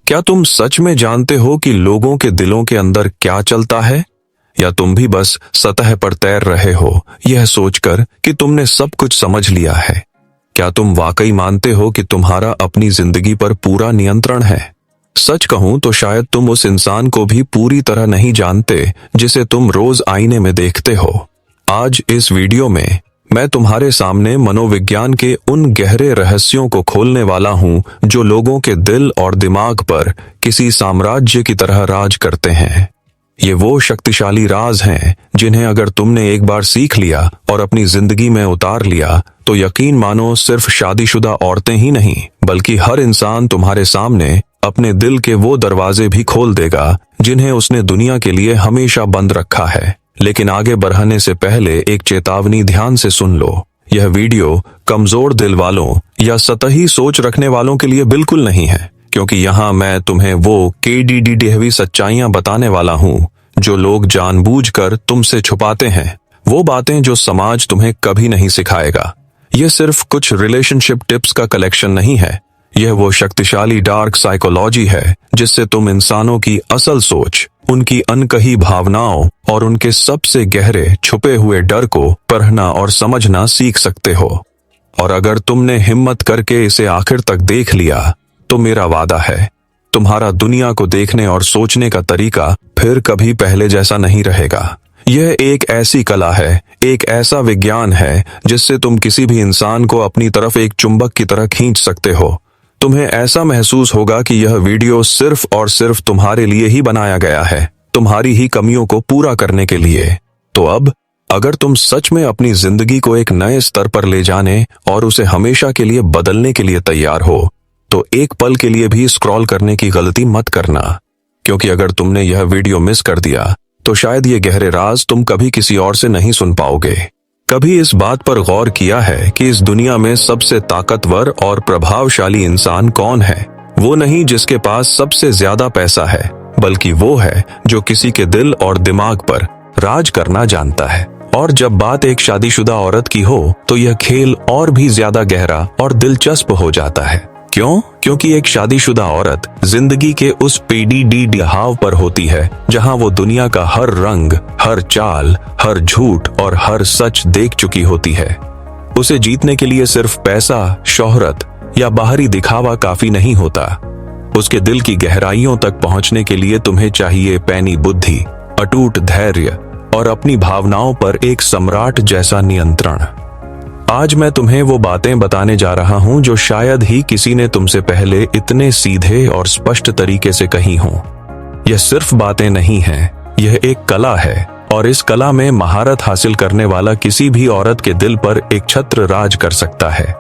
क्या तुम सच में जानते हो कि लोगों के दिलों के अंदर क्या चलता है? या तुम भी बस सतह पर तैर रहे हो, यह सोचकर कि तुमने सब कुछ समझ लिया है? क्या तुम वाकई मानते हो कि तुम्हारा अपनी जिंदगी पर पूरा नियंत्रण है? सच कहूं तो शायद तुम उस इंसान को भी पूरी तरह नहीं जानते जिसे तुम रोज आईने में देखते हो। आज इस वीडियो में मैं तुम्हारे सामने मनोविज्ञान के उन गहरे रहस्यों को खोलने वाला हूं जो लोगों के दिल और दिमाग पर किसी साम्राज्य की तरह राज करते हैं। ये वो शक्तिशाली राज हैं जिन्हें अगर तुमने एक बार सीख लिया और अपनी जिंदगी में उतार लिया तो यकीन मानो सिर्फ शादीशुदा औरतें ही नहीं बल्कि हर इंसान तुम्हारे सामने अपने दिल के वो दरवाजे भी खोल देगा जिन्हें उसने दुनिया के लिए हमेशा बंद रखा है। लेकिन आगे बढ़ने से पहले एक चेतावनी ध्यान से सुन लो। यह वीडियो कमजोर दिल वालों या सतही सोच रखने वालों के लिए बिल्कुल नहीं है, क्योंकि यहाँ मैं तुम्हें वो KDD सच्चाइयां बताने वाला हूँ जो लोग जानबूझकर तुमसे छुपाते हैं, वो बातें जो समाज तुम्हें कभी नहीं सिखाएगा। यह सिर्फ कुछ रिलेशनशिप टिप्स का कलेक्शन नहीं है, यह वो शक्तिशाली डार्क साइकोलॉजी है जिससे तुम इंसानों की असल सोच, उनकी अनकही भावनाओं और उनके सबसे गहरे छुपे हुए डर को पढ़ना और समझना सीख सकते हो। और अगर तुमने हिम्मत करके इसे आखिर तक देख लिया तो मेरा वादा है, तुम्हारा दुनिया को देखने और सोचने का तरीका फिर कभी पहले जैसा नहीं रहेगा। यह एक ऐसी कला है, एक ऐसा विज्ञान है जिससे तुम किसी भी इंसान को अपनी तरफ एक चुंबक की तरह खींच सकते हो। तुम्हें ऐसा महसूस होगा कि यह वीडियो सिर्फ और सिर्फ तुम्हारे लिए ही बनाया गया है, तुम्हारी ही कमियों को पूरा करने के लिए। तो अब अगर तुम सच में अपनी जिंदगी को एक नए स्तर पर ले जाने और उसे हमेशा के लिए बदलने के लिए तैयार हो तो एक पल के लिए भी स्क्रॉल करने की गलती मत करना, क्योंकि अगर तुमने यह वीडियो मिस कर दिया तो शायद ये गहरे राज तुम कभी किसी और से नहीं सुन पाओगे। कभी इस बात पर गौर किया है कि इस दुनिया में सबसे ताकतवर और प्रभावशाली इंसान कौन है? वो नहीं जिसके पास सबसे ज्यादा पैसा है, बल्कि वो है जो किसी के दिल और दिमाग पर राज करना जानता है। और जब बात एक शादीशुदा औरत की हो तो यह खेल और भी ज्यादा गहरा और दिलचस्प हो जाता है। क्यों? क्योंकि एक शादीशुदा औरत जिंदगी के उस PDD हाव पर होती है जहां वो दुनिया का हर रंग, हर चाल, हर झूठ और हर सच देख चुकी होती है। उसे जीतने के लिए सिर्फ पैसा, शोहरत या बाहरी दिखावा काफी नहीं होता। उसके दिल की गहराइयों तक पहुंचने के लिए तुम्हें चाहिए पैनी बुद्धि, अटूट धैर्य और अपनी भावनाओं पर एक सम्राट जैसा नियंत्रण। आज मैं तुम्हें वो बातें बताने जा रहा हूं जो शायद ही किसी ने तुमसे पहले इतने सीधे और स्पष्ट तरीके से कही हों। यह सिर्फ बातें नहीं हैं, यह एक कला है और इस कला में महारत हासिल करने वाला किसी भी औरत के दिल पर एक छत्र राज कर सकता है।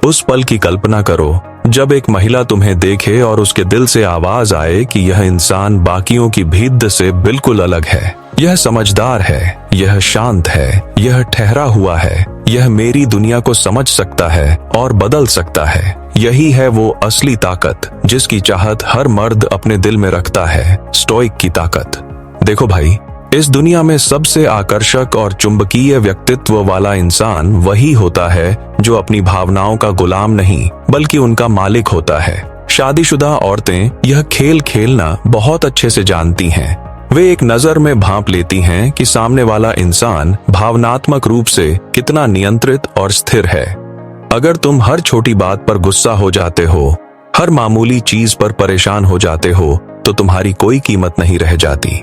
उस पल की कल्पना करो जब एक महिला तुम्हें देखे और उसके दिल से आवाज आए कि यह इंसान बाकियों की भीड़ से बिल्कुल अलग है, यह समझदार है, यह शांत है, यह ठहरा हुआ है, यह मेरी दुनिया को समझ सकता है और बदल सकता है। यही है वो असली ताकत जिसकी चाहत हर मर्द अपने दिल में रखता है, स्टोइक की ताकत। देखो भाई, इस दुनिया में सबसे आकर्षक और चुंबकीय व्यक्तित्व वाला इंसान वही होता है जो अपनी भावनाओं का गुलाम नहीं बल्कि उनका मालिक होता है। शादीशुदा औरतें यह खेल खेलना बहुत अच्छे से जानती हैं। वे एक नजर में भांप लेती हैं कि सामने वाला इंसान भावनात्मक रूप से कितना नियंत्रित और स्थिर है। अगर तुम हर छोटी बात पर गुस्सा हो जाते हो, हर मामूली चीज पर परेशान हो जाते हो, तो तुम्हारी कोई कीमत नहीं रह जाती।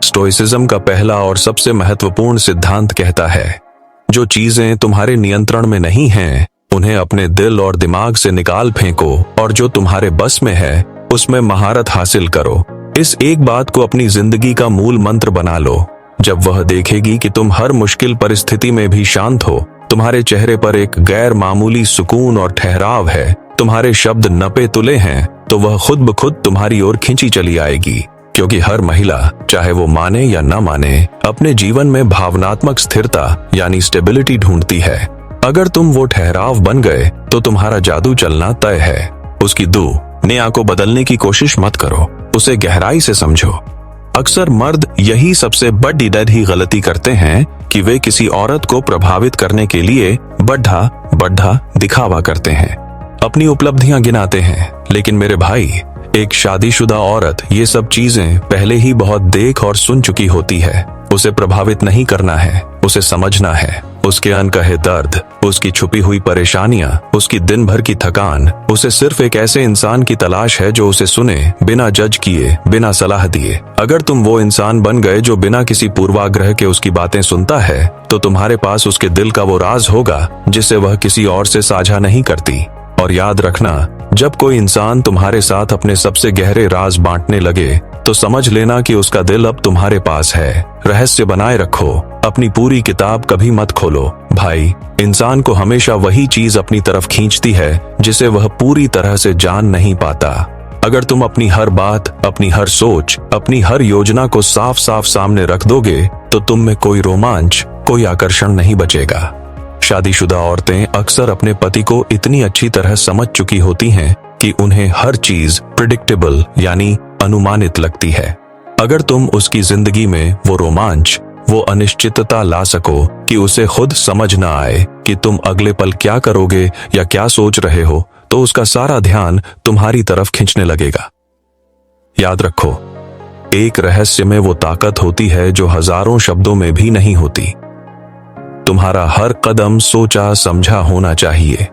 स्टोइसिज्म का पहला और सबसे महत्वपूर्ण सिद्धांत कहता है, जो चीजें तुम्हारे नियंत्रण में नहीं हैं, उन्हें अपने दिल और दिमाग से निकाल फेंको और जो तुम्हारे बस में है, उसमें महारत हासिल करो। इस एक बात को अपनी जिंदगी का मूल मंत्र बना लो। जब वह देखेगी कि तुम हर मुश्किल परिस्थिति में भी शांत हो, तुम्हारे चेहरे पर एक गैर मामूली सुकून और ठहराव है, तुम्हारे शब्द नपे तुले हैं, तो वह खुद ब खुद तुम्हारी ओर खींची चली आएगी। क्योंकि हर महिला, चाहे वो माने या न माने, अपने जीवन में भावनात्मक स्थिरता यानी स्टेबिलिटी ढूंढती है। अगर तुम वो ठहराव बन गए तो तुम्हारा जादू चलना तय है। उसकी दुनिया को बदलने की कोशिश मत करो, उसे गहराई से समझो। अक्सर मर्द यही सबसे बड़ी गलती करते हैं कि वे किसी औरत को प्रभावित करने के लिए बढ़ा दिखावा करते हैं, अपनी उपलब्धियां गिनाते हैं। लेकिन मेरे भाई, एक शादीशुदा औरत ये सब चीजें पहले ही बहुत देख और सुन चुकी होती है। उसे प्रभावित नहीं करना है, उसे समझना है। उसके अनकहे दर्द, उसकी छुपी हुई परेशानियां, उसकी दिन भर की थकान। उसे सिर्फ एक ऐसे इंसान की तलाश है जो उसे सुने, बिना जज किए, बिना सलाह दिए। अगर तुम वो इंसान बन गए जो बिना किसी पूर्वाग्रह के उसकी बातें सुनता है, तो तुम्हारे पास उसके दिल का वो राज होगा जिसे वह किसी और से साझा नहीं करती। और याद रखना, जब कोई इंसान तुम्हारे साथ अपने सबसे गहरे राज बांटने लगे, तो समझ लेना कि उसका दिल अब तुम्हारे पास है। रहस्य बनाए रखो, अपनी पूरी किताब कभी मत खोलो। भाई, इंसान को हमेशा वही चीज अपनी तरफ खींचती है जिसे वह पूरी तरह से जान नहीं पाता। अगर तुम अपनी हर बात, अपनी हर सोच, अपनी हर योजना को साफ साफ सामने रख दोगे, तो तुम में कोई रोमांच, कोई आकर्षण नहीं बचेगा। शादीशुदा औरतें अक्सर अपने पति को इतनी अच्छी तरह समझ चुकी होती हैं कि उन्हें हर चीज प्रिडिक्टेबल यानी अनुमानित लगती है। अगर तुम उसकी जिंदगी में वो रोमांच, वो अनिश्चितता ला सको कि उसे खुद समझ न आए कि तुम अगले पल क्या करोगे या क्या सोच रहे हो, तो उसका सारा ध्यान तुम्हारी तरफ खींचने लगेगा। याद रखो, एक रहस्य में वो ताकत होती है जो हजारों शब्दों में भी नहीं होती। तुम्हारा हर कदम सोचा समझा होना चाहिए।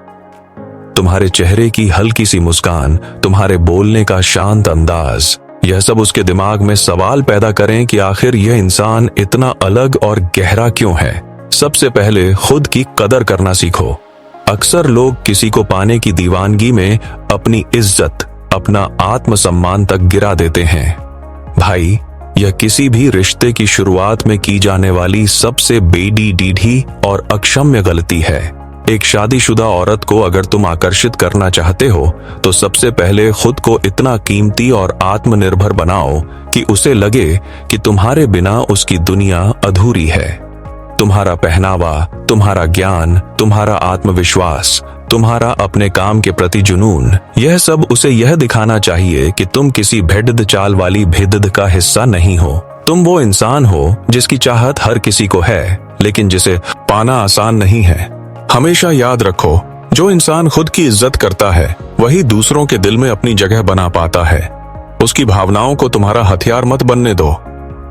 तुम्हारे चेहरे की हल्की सी मुस्कान, तुम्हारे बोलने का शांत अंदाज, यह सब उसके दिमाग में सवाल पैदा करें कि आखिर यह इंसान इतना अलग और गहरा क्यों है। सबसे पहले खुद की कदर करना सीखो। अक्सर लोग किसी को पाने की दीवानगी में अपनी इज्जत, अपना आत्मसम्मान तक गिरा देते हैं। भाई, यह किसी भी रिश्ते की शुरुआत में की जाने वाली सबसे बेडीडीढ़ी और अक्षम्य गलती है। एक शादीशुदा औरत को अगर तुम आकर्षित करना चाहते हो, तो सबसे पहले खुद को इतना कीमती और आत्मनिर्भर बनाओ कि उसे लगे कि तुम्हारे बिना उसकी दुनिया अधूरी है। तुम्हारा पहनावा, तुम्हारा ज्ञान, तुम्हारा आत्मविश्वास, तुम्हारा अपने काम के प्रति जुनून, यह सब उसे यह दिखाना चाहिए कि तुम किसी भेद्द चाल वाली भेद्द का हिस्सा नहीं हो। तुम वो इंसान हो जिसकी चाहत हर किसी को है, लेकिन जिसे पाना आसान नहीं है। हमेशा याद रखो, जो इंसान खुद की इज्जत करता है, वही दूसरों के दिल में अपनी जगह बना पाता है। उसकी भावनाओं को तुम्हारा हथियार मत बनने दो।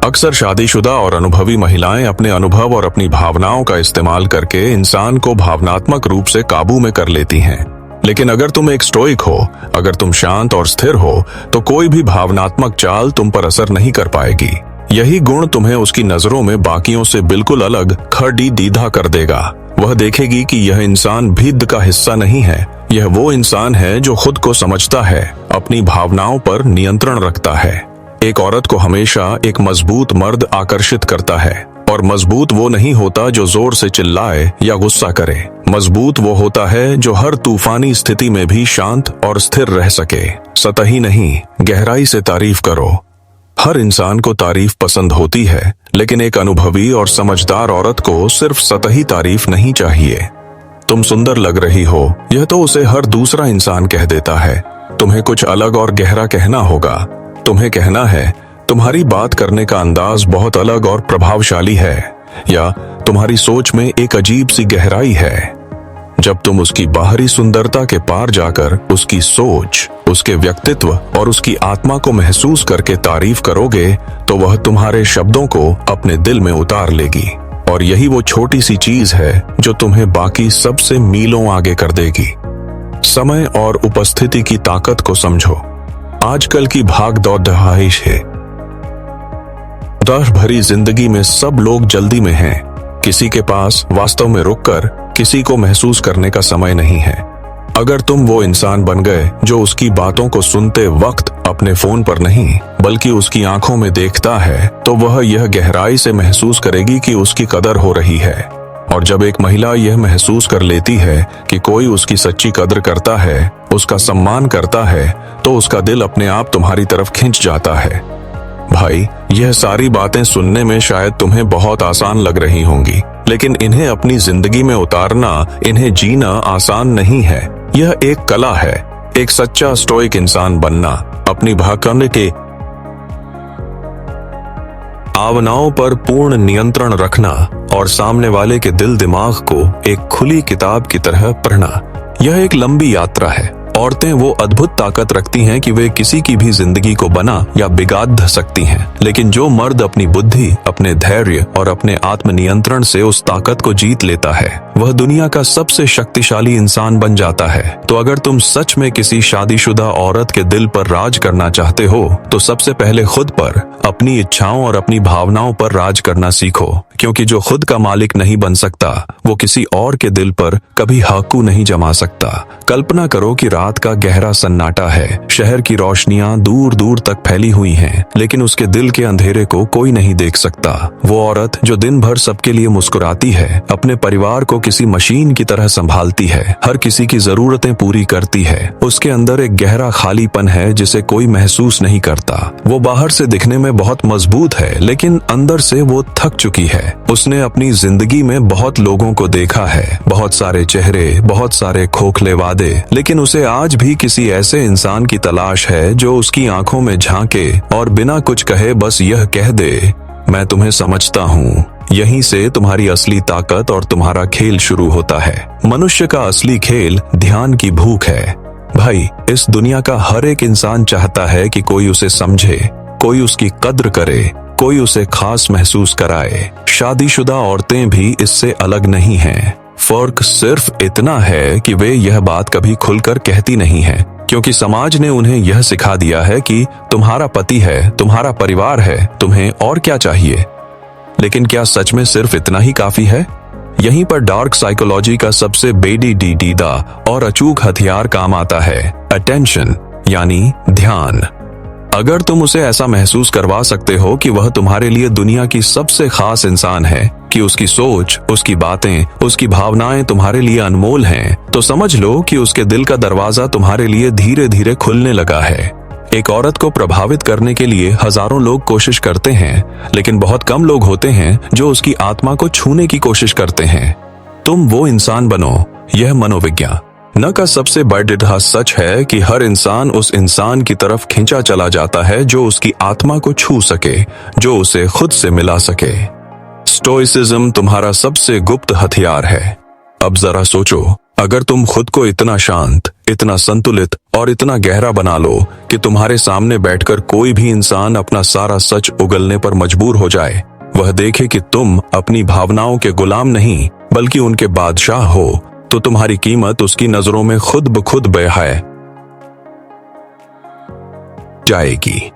अक्सर शादीशुदा और अनुभवी महिलाएं अपने अनुभव और अपनी भावनाओं का इस्तेमाल करके इंसान को भावनात्मक रूप से काबू में कर लेती हैं। लेकिन अगर तुम एक स्टोइक हो, अगर तुम शांत और स्थिर हो, तो कोई भी भावनात्मक चाल तुम पर असर नहीं कर पाएगी। यही गुण तुम्हें उसकी नजरों में बाकियों से बिल्कुल अलग, खड़ी दीदा कर देगा। वह देखेगी कि यह इंसान भिद्द का हिस्सा नहीं है, यह वो इंसान है जो खुद को समझता है, अपनी भावनाओं पर नियंत्रण रखता है। एक औरत को हमेशा एक मजबूत मर्द आकर्षित करता है, और मजबूत वो नहीं होता जो जोर से चिल्लाए या गुस्सा करे। मजबूत वो होता है जो हर तूफानी स्थिति में भी शांत और स्थिर रह सके। सतही नहीं, गहराई से तारीफ करो। हर इंसान को तारीफ पसंद होती है, लेकिन एक अनुभवी और समझदार औरत को सिर्फ सतही तारीफ नहीं चाहिए। तुम सुंदर लग रही हो, यह तो उसे हर दूसरा इंसान कह देता है। तुम्हें कुछ अलग और गहरा कहना होगा। तुम्हें कहना है, तुम्हारी बात करने का अंदाज बहुत अलग और प्रभावशाली है, या तुम्हारी सोच में एक अजीब सी गहराई है। जब तुम उसकी बाहरी सुंदरता के पार जाकर उसकी सोच, उसके व्यक्तित्व और उसकी आत्मा को महसूस करके तारीफ करोगे, तो वह तुम्हारे शब्दों को अपने दिल में उतार लेगी। और यही वो छोटी सी चीज है जो तुम्हें बाकी सबसे मीलों आगे कर देगी। समय और उपस्थिति की ताकत को समझो। आजकल की भाग दौड़ दहाइश है, दौड़ भरी जिंदगी में सब लोग जल्दी में हैं। किसी के पास वास्तव में रुककर किसी को महसूस करने का समय नहीं है। अगर तुम वो इंसान बन गए जो उसकी बातों को सुनते वक्त अपने फोन पर नहीं बल्कि उसकी आंखों में देखता है, तो वह यह गहराई से महसूस करेगी कि उसकी कदर हो रही है। और जब एक महिला यह महसूस कर लेती है कि कोई उसकी सच्ची कदर करता है, उसका सम्मान करता है, तो उसका दिल अपने आप तुम्हारी तरफ खिंच जाता है। भाई, यह सारी बातें सुनने में शायद तुम्हें बहुत आसान लग रही होंगी, लेकिन इन्हें अपनी जिंदगी में उतारना, इन्हें जीना आसान नहीं है। यह एक कला है। एक सच्चा स्टोइक इंसान बनना, अपनी भावनाओं के भावनाओं पर पूर्ण नियंत्रण रखना और सामने वाले के दिल दिमाग को एक खुली किताब की तरह पढ़ना, यह एक लंबी यात्रा है औरतें वो अद्भुत ताकत रखती हैं कि वे किसी की भी जिंदगी को बना या बिगाड़ सकती हैं, लेकिन जो मर्द अपनी बुद्धि, अपने धैर्य और अपने आत्मनियंत्रण से उस ताकत को जीत लेता है, वह दुनिया का सबसे शक्तिशाली इंसान बन जाता है। तो अगर तुम सच में किसी शादीशुदा औरत के दिल पर राज करना चाहते हो, तो सबसे पहले खुद पर, अपनी इच्छाओं और अपनी भावनाओं पर राज करना सीखो, क्योंकि जो खुद का मालिक नहीं बन सकता, वो किसी और के दिल पर कभी हाकू नहीं जमा सकता। कल्पना करो कि रात का गहरा सन्नाटा है, शहर की रोशनियां दूर दूर तक फैली हुई हैं, लेकिन उसके दिल के अंधेरे को कोई नहीं देख सकता। वो औरत जो दिन भर सबके लिए मुस्कुराती है, अपने परिवार को किसी मशीन की तरह संभालती है, हर किसी की जरूरतें पूरी करती है, उसके अंदर एक गहरा खालीपन है जिसे कोई महसूस नहीं करता। वो बाहर से दिखने में बहुत मजबूत है, लेकिन अंदर से वो थक चुकी है। उसने अपनी जिंदगी में बहुत लोगों को देखा है, बहुत सारे चेहरे, बहुत सारे खोखले वादे, लेकिन उसे आज भी किसी ऐसे इंसान की तलाश है जो उसकी आंखों में झांके और बिना कुछ कहे बस यह कह दे, मैं तुम्हें समझता हूँ। यहीं से तुम्हारी असली ताकत और तुम्हारा खेल शुरू होता है। मनुष्य का असली खेल ध्यान की भूख है। भाई, इस दुनिया का हर एक इंसान चाहता है कि कोई उसे समझे, कोई उसकी कद्र करे, कोई उसे खास महसूस कराए। शादीशुदा औरतें भी इससे अलग नहीं हैं। फर्क सिर्फ इतना है कि वे यह बात कभी खुलकर कहती नहीं हैं, क्योंकि समाज ने उन्हें यह सिखा दिया है कि तुम्हारा पति है, तुम्हारा परिवार है, तुम्हें और क्या चाहिए। लेकिन क्या सच में सिर्फ इतना ही काफी है? यहीं पर डार्क साइकोलॉजी का सबसे बेडीडीदा और अचूक हथियार काम आता है, अटेंशन, यानी ध्यान। अगर तुम उसे ऐसा महसूस करवा सकते हो कि वह तुम्हारे लिए दुनिया की सबसे खास इंसान है, कि उसकी सोच, उसकी बातें, उसकी भावनाएं तुम्हारे लिए अनमोल हैं, तो समझ लो कि उसके दिल का दरवाजा तुम्हारे लिए धीरे धीरे खुलने लगा है। एक औरत को प्रभावित करने के लिए हजारों लोग कोशिश करते हैं, लेकिन बहुत कम लोग होते हैं जो उसकी आत्मा को छूने की कोशिश करते हैं। तुम वो इंसान बनो। यह मनोविज्ञान न का सबसे बड़ा सच है कि हर इंसान उस इंसान की तरफ खींचा चला जाता है जो उसकी आत्मा को छू सके, जो उसे खुद से मिला सके। स्टोइसिज्म तुम्हारा सबसे गुप्त हथियार है। अब जरा सोचो, अगर तुम खुद को इतना शांत, इतना संतुलित और इतना गहरा बना लो कि तुम्हारे सामने बैठकर कोई भी इंसान अपना सारा सच उगलने पर मजबूर हो जाए, वह देखे कि तुम अपनी भावनाओं के गुलाम नहीं बल्कि उनके बादशाह हो, तो तुम्हारी कीमत उसकी नजरों में खुद ब खुद बेहाय जाएगी।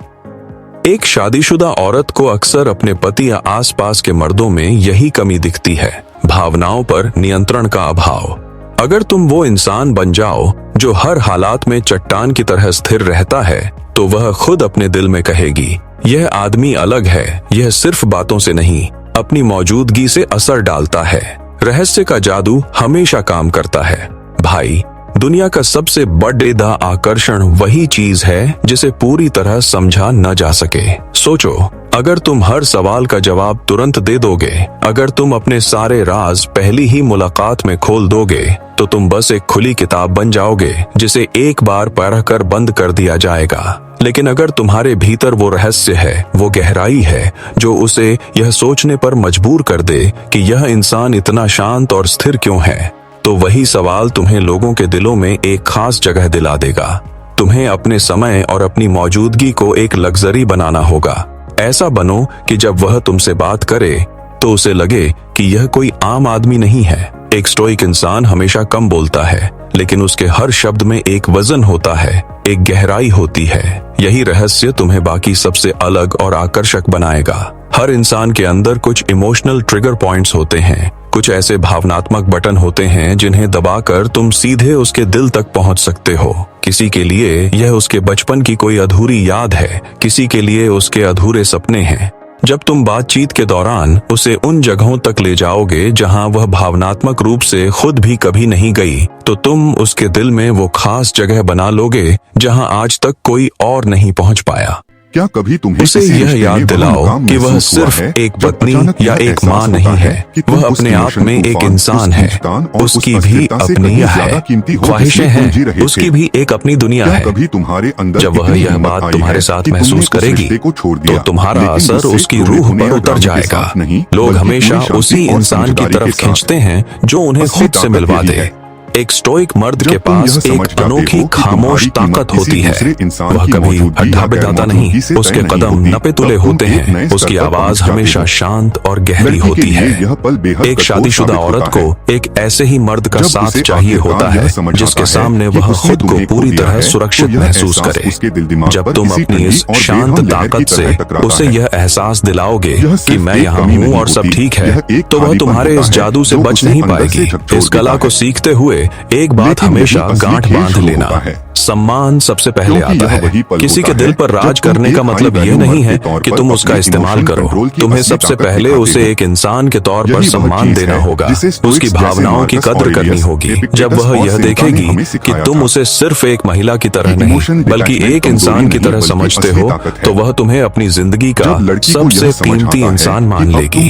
एक शादीशुदा औरत को अक्सर अपने पति या आसपास के मर्दों में यही कमी दिखती है, भावनाओं पर नियंत्रण का अभाव। अगर तुम वो इंसान बन जाओ जो हर हालात में चट्टान की तरह स्थिर रहता है, तो वह खुद अपने दिल में कहेगी, यह आदमी अलग है, यह सिर्फ बातों से नहीं, अपनी मौजूदगी से असर डालता है। रहस्य का जादू हमेशा काम करता है। भाई, दुनिया का सबसे बड़ा आकर्षण वही चीज है जिसे पूरी तरह समझा न जा सके। सोचो, अगर तुम हर सवाल का जवाब तुरंत दे दोगे, अगर तुम अपने सारे राज पहली ही मुलाकात में खोल दोगे, तो तुम बस एक खुली किताब बन जाओगे जिसे एक बार पढ़कर बंद कर दिया जाएगा। लेकिन अगर तुम्हारे भीतर वो रहस्य है, वो गहराई है जो उसे यह सोचने पर मजबूर कर दे कि यह इंसान इतना शांत और स्थिर क्यों है, तो वही सवाल तुम्हें लोगों के दिलों में एक खास जगह दिला देगा। तुम्हें अपने समय और अपनी मौजूदगी को एक लग्जरी बनाना होगा। ऐसा बनो कि जब वह तुमसे बात करे तो उसे लगे कि यह कोई आम आदमी नहीं है। एक स्टोइक इंसान हमेशा कम बोलता है, लेकिन उसके हर शब्द में एक वजन होता है, एक गहराई होती है। यही रहस्य तुम्हें बाकी सबसे अलग और आकर्षक बनाएगा। हर इंसान के अंदर कुछ इमोशनल ट्रिगर पॉइंट्स होते हैं, कुछ ऐसे भावनात्मक बटन होते हैं जिन्हें दबाकर तुम सीधे उसके दिल तक पहुंच सकते हो। किसी के लिए यह उसके बचपन की कोई अधूरी याद है, किसी के लिए उसके अधूरे सपने हैं। जब तुम बातचीत के दौरान उसे उन जगहों तक ले जाओगे जहां वह भावनात्मक रूप से खुद भी कभी नहीं गई, तो तुम उसके दिल में वो खास जगह बना लोगे जहां आज तक कोई और नहीं पहुंच पाया। क्या कभी तुम्हें उसे यह याद दिलाओ कि वह सिर्फ एक पत्नी या एक माँ नहीं है, वह अपने आप में एक इंसान है। उसकी भी अपनी ख्वाहिशें हैं, उसकी भी एक अपनी दुनिया है। जब वह यह बात तुम्हारे साथ महसूस करेगी, तो तुम्हारा असर उसकी रूह पर उतर जाएगा। लोग हमेशा उसी इंसान की तरफ खींचते हैं जो उन्हें खुद से मिलवा दे। एक स्टोइक मर्द के पास एक अनोखी खामोश ताकत होती है। वह कभी हड्डा बिठाता नहीं, उसके कदम नपे तुले होते हैं, उसकी आवाज हमेशा शांत और गहरी होती है। एक शादीशुदा औरत को एक ऐसे ही मर्द का साथ चाहिए होता है जिसके सामने वह खुद को पूरी तरह सुरक्षित महसूस करे। जब तुम अपनी इस शांत ताकत से उसे यह एहसास दिलाओगे कि मैं यहाँ हूँ और सब ठीक है, तो वह तुम्हारे इस जादू से बच नहीं पाएगी। इस कला को सीखते हुए एक बात हमेशा गांठ बांध लेना, सम्मान सबसे पहले आता है। किसी के दिल पर राज करने का मतलब यह नहीं है कि तुम उसका इस्तेमाल करो। तुम्हें सबसे पहले उसे एक इंसान के तौर पर सम्मान देना होगा, उसकी भावनाओं की कद्र करनी होगी। जब वह यह देखेगी कि तुम उसे सिर्फ एक महिला की तरह नहीं बल्कि एक इंसान की तरह समझते हो, तो वह तुम्हें अपनी जिंदगी का सबसे कीमती इंसान मान लेगी।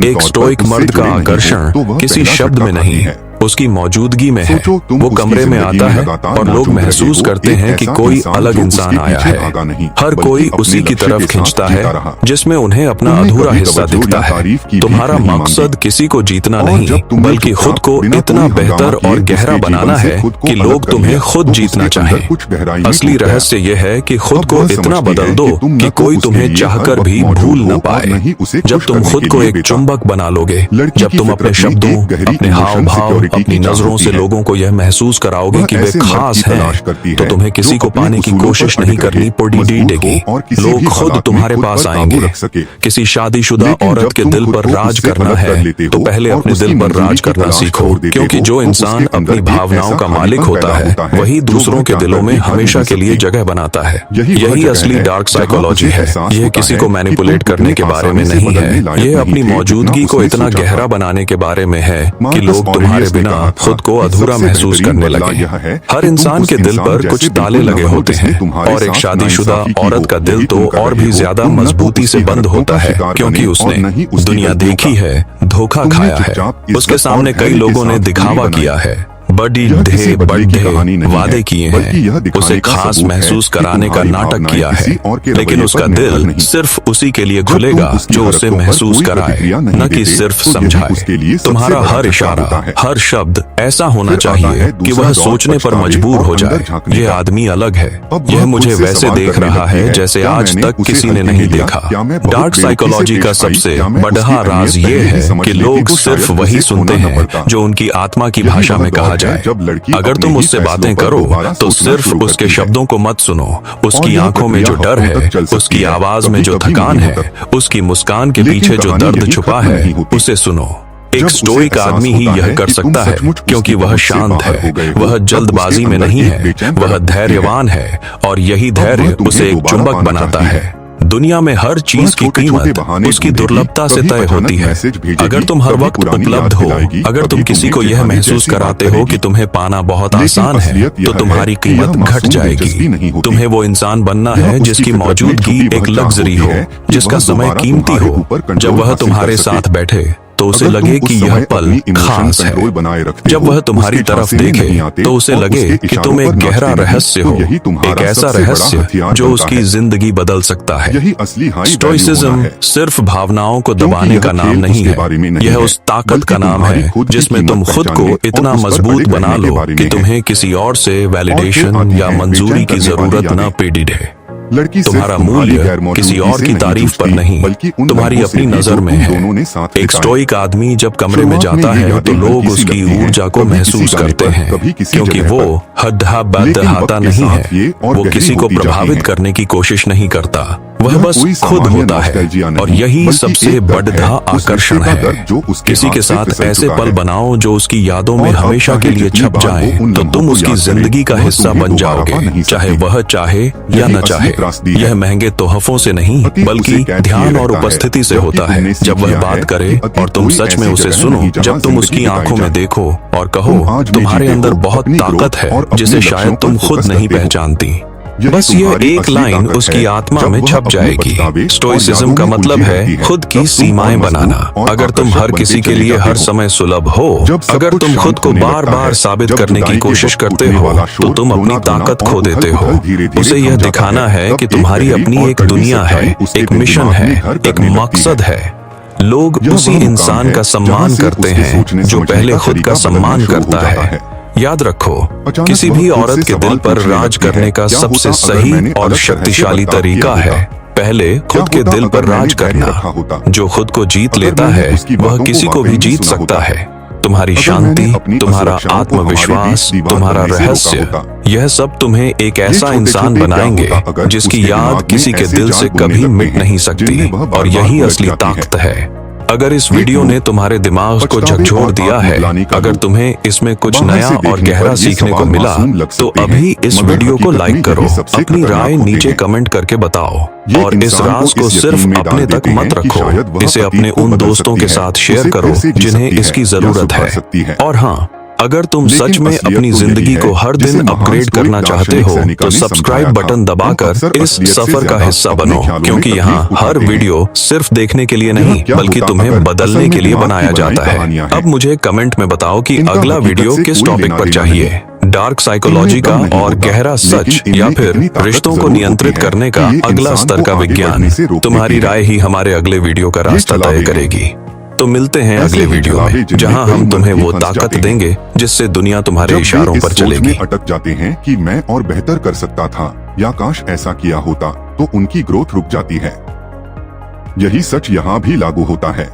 एक स्टोइक मर्द का आकर्षण किसी शब्द में नहीं, उसकी मौजूदगी में है। वो कमरे में आता है और लोग महसूस करते हैं कि कोई अलग इंसान आया है। हर कोई उसी की तरफ खींचता है जिसमें उन्हें अपना अधूरा हिस्सा दिखता है। तुम्हारा मकसद किसी को जीतना नहीं बल्कि खुद को इतना बेहतर और गहरा बनाना है कि लोग तुम्हें खुद जीतना चाहें। असली रहस्य यह है कि खुद को इतना बदल दो कि कोई तुम्हें चाहकर भी भूल न पाए। जब तुम खुद को एक चुंबक बना लोगे, जब तुम अपने शब्दों, अपने हाव भाव, अपनी नजरों से लोगों को यह महसूस कराओगे कि वे खास हैं, तो तुम्हें किसी को पाने की कोशिश नहीं करनी पड़ेगी। लोग खुद तुम्हारे पास आएंगे। किसी शादीशुदा औरत के दिल पर राज करना है तो पहले अपने दिल पर राज करना सीखो, क्योंकि जो इंसान अपनी भावनाओं का मालिक होता है वही दूसरों के दिलों में हमेशा के लिए जगह बनाता है। यही असली डार्क साइकोलॉजी है। यह किसी को मैनिपुलेट करने के बारे में नहीं है, यह अपनी मौजूदगी को इतना गहरा बनाने के बारे में है कि लोग तुम्हारे बिना खुद को अधूरा महसूस करने लगे। हर इंसान के दिल पर कुछ ताले लगे होते हैं और एक शादीशुदा औरत का दिल तो और भी ज्यादा मजबूती से बंद होता है, क्योंकि उसने दुनिया देखी है, धोखा खाया है। उसके सामने कई लोगों ने दिखावा किया है, बड़े वादे किए हैं, उसे खास महसूस कराने का नाटक किया है, लेकिन उसका दिल सिर्फ उसी के लिए खुलेगा जो उसे महसूस कराए, न कि सिर्फ समझाए। तुम्हारा हर इशारा, हर शब्द ऐसा होना चाहिए कि वह सोचने पर मजबूर हो जाए, यह आदमी अलग है, यह मुझे वैसे देख रहा है जैसे आज तक किसी ने नहीं देखा। डार्क साइकोलॉजी का सबसे बड़ा राज ये है कि लोग सिर्फ वही सुनते हैं जो उनकी आत्मा की भाषा में कहा जाए। अगर तुम उससे बातें करो तो सिर्फ उसके शब्दों को मत सुनो, उसकी आंखों में जो डर है, उसकी आवाज में जो थकान है, उसकी मुस्कान के पीछे जो दर्द छुपा है, उसे सुनो। एक स्टोइक आदमी ही यह कर सकता है, क्योंकि वह शांत है, वह जल्दबाजी में नहीं है, वह धैर्यवान है, और यही धैर्य उसे एक चुंबक बनाता है। दुनिया में हर चीज की कीमत उसकी दुर्लभता से तय होती है। अगर तुम हर वक्त उपलब्ध हो, अगर तुम किसी को यह महसूस कराते हो कि तुम्हें पाना बहुत आसान है, तो तुम्हारी कीमत घट जाएगी। तुम्हें वो इंसान बनना है जिसकी मौजूदगी एक लग्जरी हो, जिसका समय कीमती हो। जब वह तुम्हारे साथ बैठे तो उसे लगे कि यह पल खास है। जब वह तुम्हारी तरफ देखे तो उसे लगे कि तुम एक गहरा रहस्य हो, एक ऐसा रहस्य जो उसकी जिंदगी बदल सकता है। स्टोइसिज्म सिर्फ भावनाओं को दबाने का नाम नहीं है, यह उस ताकत का नाम है जिसमें तुम खुद को इतना मजबूत बना लो कि तुम्हें किसी और से वैलिडेशन या मंजूरी की जरूरत न पड़े। तुम्हारा मूल्य किसी और की तारीफ पर नहीं, तुम्हारी अपनी नजर में है। एक स्टोइक आदमी जब कमरे में जाता है तो लोग उसकी ऊर्जा को महसूस करते हैं, क्योंकि वो हड्डा नहीं है, वो किसी को प्रभावित करने की कोशिश नहीं करता, वह बस खुद होता है। और यही सबसे बड़ा आकर्षण है। किसी के साथ ऐसे पल बनाओ जो उसकी यादों में हमेशा के लिए छप जाए, तो तुम उसकी जिंदगी का हिस्सा बन जाओगे, चाहे वह चाहे या न चाहे। यह महंगे तोहफों से नहीं बल्कि ध्यान और उपस्थिति से होता है। जब वह बात करे और तुम सच में उसे सुनो, जब तुम उसकी आंखों में देखो और कहो तुम्हारे अंदर बहुत ताकत है जिसे शायद तुम खुद नहीं पहचानती, बस यह एक लाइन उसकी आत्मा में छप जाएगी। स्टोइसिज्म का मतलब है खुद की सीमाएं बनाना। अगर तुम हर किसी के लिए हर समय सुलभ हो, अगर तुम खुद को बार बार साबित करने की कोशिश करते हो, तो तुम अपनी ताकत खो देते हो। उसे यह दिखाना है कि तुम्हारी अपनी एक दुनिया है, एक मिशन है, एक मकसद है। लोग उसी इंसान का सम्मान करते हैं जो पहले खुद का सम्मान करता है। याद रखो, किसी भी औरत के दिल पर राज करने का सबसे सही और शक्तिशाली तरीका है पहले खुद के दिल पर राज करना। जो खुद को जीत लेता है वह किसी को भी जीत सकता है। तुम्हारी शांति, तुम्हारा आत्मविश्वास, तुम्हारा रहस्य, यह सब तुम्हें एक ऐसा इंसान बनाएंगे जिसकी याद किसी के दिल से कभी मिट नहीं सकती, और यही असली ताकत है। अगर इस वीडियो ने तुम्हारे दिमाग को झकझोर दिया है, अगर तुम्हें इसमें कुछ नया और गहरा सीखने को मिला, तो अभी इस वीडियो को लाइक करो, अपनी राय नीचे कमेंट करके बताओ, और इस राज को सिर्फ अपने तक मत रखो, इसे अपने उन दोस्तों के साथ शेयर करो जिन्हें इसकी जरूरत है। और हाँ, अगर तुम सच में अपनी जिंदगी को हर दिन अपग्रेड करना चाहते हो तो सब्सक्राइब बटन दबाकर इस सफर का हिस्सा बनो, क्योंकि यहाँ हर वीडियो सिर्फ देखने के लिए नहीं बल्कि तुम्हें बदलने के लिए बनाया जाता है। अब मुझे कमेंट में बताओ कि अगला वीडियो किस टॉपिक पर चाहिए, डार्क साइकोलॉजी का और गहरा सच, या फिर रिश्तों को नियंत्रित करने का अगला स्तर का विज्ञान। तुम्हारी राय ही हमारे अगले वीडियो का रास्ता तय करेगी। तो मिलते हैं अगले वीडियो में, जहां हम तुम्हें वो ताकत देंगे जिससे दुनिया तुम्हारे इशारों पर चलेगी। अटक जाते हैं कि मैं और बेहतर कर सकता था, या काश ऐसा किया होता, तो उनकी ग्रोथ रुक जाती है। यही सच यहाँ भी लागू होता है।